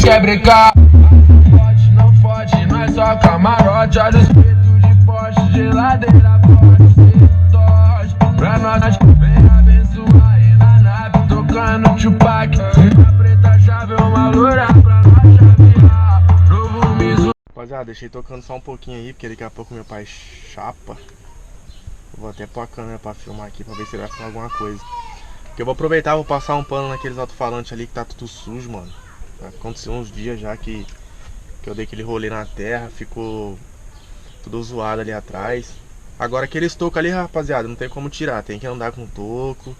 quer brincar. Não fode, nós só camarote. Olha os peitos de poste, geladeira forte. Pra nós, vem abençoar e na nave tocando Tupac. Riba preta, chave, uma loura pra nós chavear. Novo miso. Rapaziada, deixei tocando só um pouquinho aí, porque daqui a pouco meu pai chapa. Vou até pôr a câmera pra filmar aqui, pra ver se ele vai falar alguma coisa. Porque eu vou aproveitar, vou passar um pano naqueles alto-falantes ali que tá tudo sujo, mano. Aconteceu uns dias já que eu dei aquele rolê na terra, ficou tudo zoado ali atrás. Agora aqueles tocos ali, rapaziada, não tem como tirar, tem que andar com toco.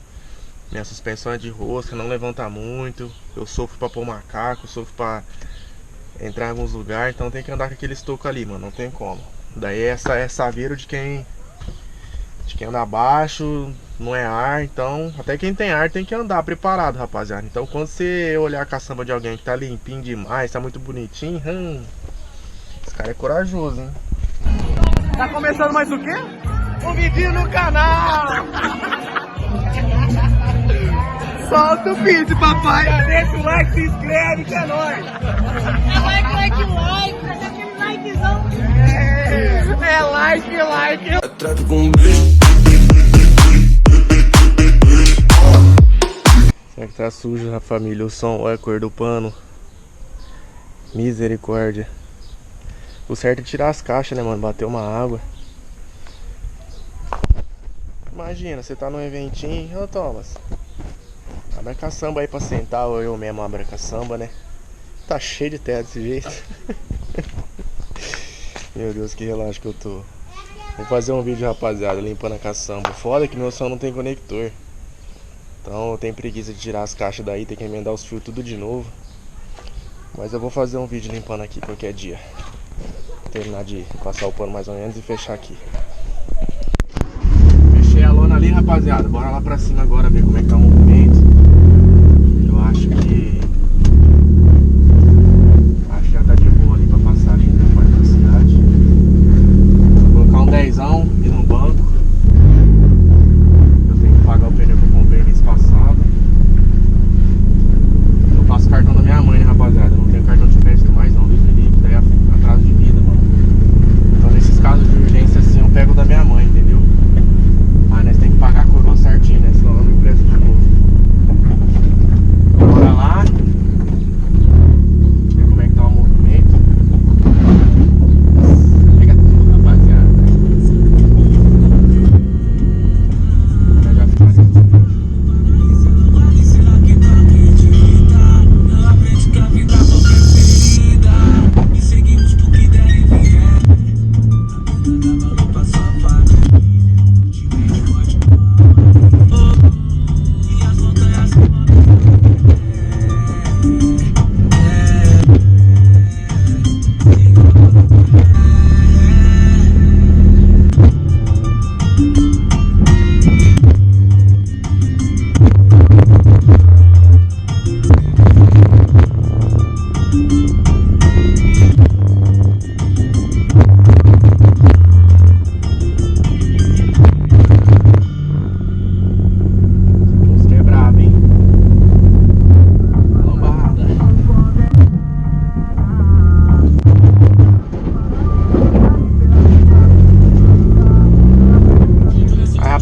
Minha suspensão é de rosca, não levanta muito. Eu sofro pra pôr macaco, sofro pra entrar em alguns lugares, então tem que andar com aqueles tocos ali, mano, não tem como. Daí essa é saveiro de quem anda abaixo, não é ar, então até quem tem ar tem que andar preparado, rapaziada. Então quando você olhar a caçamba de alguém que tá limpinho demais, tá muito bonitinho, esse cara é corajoso, hein? Tá começando mais o quê? Um vídeo no canal! Solta o vídeo, papai! Já deixa o like, se inscreve, que é nóis! Like, aquele likezão! É like! Trato com beijo. Será que tá sujo, a família? O som, olha a cor do pano. Misericórdia. O certo é tirar as caixas, né, mano? Bater uma água. Imagina, você tá num eventinho. Ô, Thomas, abre a caçamba aí pra sentar. Ou eu mesmo abro a caçamba, né? Tá cheio de terra desse jeito. Meu Deus, que relaxo que eu tô. Vou fazer um vídeo, rapaziada, limpando a caçamba. Foda que meu som não tem conector. Então eu tenho preguiça de tirar as caixas daí, tem que emendar os fios tudo de novo. Mas eu vou fazer um vídeo limpando aqui qualquer dia. Vou terminar de passar o pano mais ou menos e fechar aqui. Fechei a lona ali, rapaziada. Bora lá pra cima agora ver como é que tá o movimento. Eu acho que já tá de boa ali pra passar ali na parte da cidade. Vou colocar um 10ão e no banco. Eu tenho que pagar o pneu que eu comprei mês passado. Eu passo o cartão da minha mãe, né, rapaziada? Eu não tenho cartão de crédito mais não, Deus me livre. Daí é atraso de vida, mano. Então nesses casos de urgência assim eu pego o da minha mãe, entendeu? Aí nós tem que pagar a coroa certinho, né? Senão eu não empresto de novo. Bora lá. Ver como é que tá o movimento. Pega tudo, rapaziada. Já fica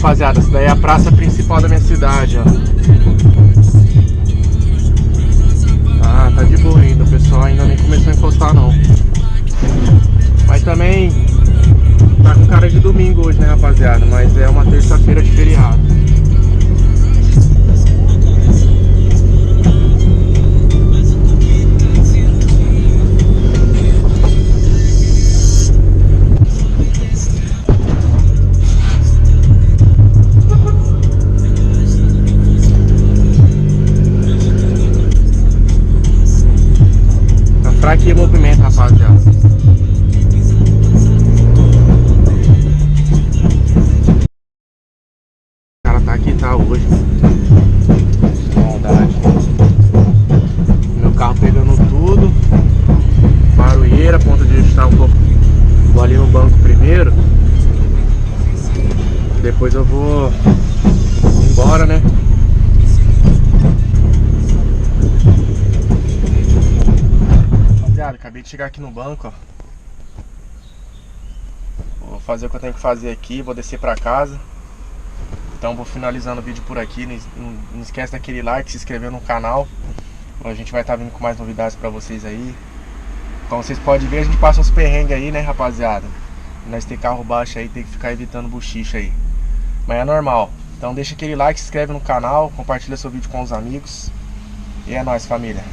rapaziada, essa daí é a praça principal da minha cidade, ó. Tá de boa ainda, o pessoal ainda nem começou a encostar não. Mas também tá com cara de domingo hoje, né, rapaziada? Mas é uma terça-feira de feriado. Aqui o movimento, rapaziada. O cara tá aqui, tá hoje. Maldade. Meu carro pegando tudo. Barulheira, ponto de ajustar um pouco. Vou ali no banco primeiro. Depois eu vou embora, né? de chegar aqui no banco, ó. Vou fazer o que eu tenho que fazer aqui, vou descer pra casa. Então vou finalizando o vídeo por aqui. Não esquece daquele like, se inscrever no canal. A gente vai estar vindo com mais novidades pra vocês aí. Como vocês podem ver, a gente passa uns perrengues aí, né, rapaziada? Nós tem carro baixo aí, tem que ficar evitando buchicha aí. Mas é normal. Então deixa aquele like, se inscreve no canal, compartilha seu vídeo com os amigos. E é nóis, família.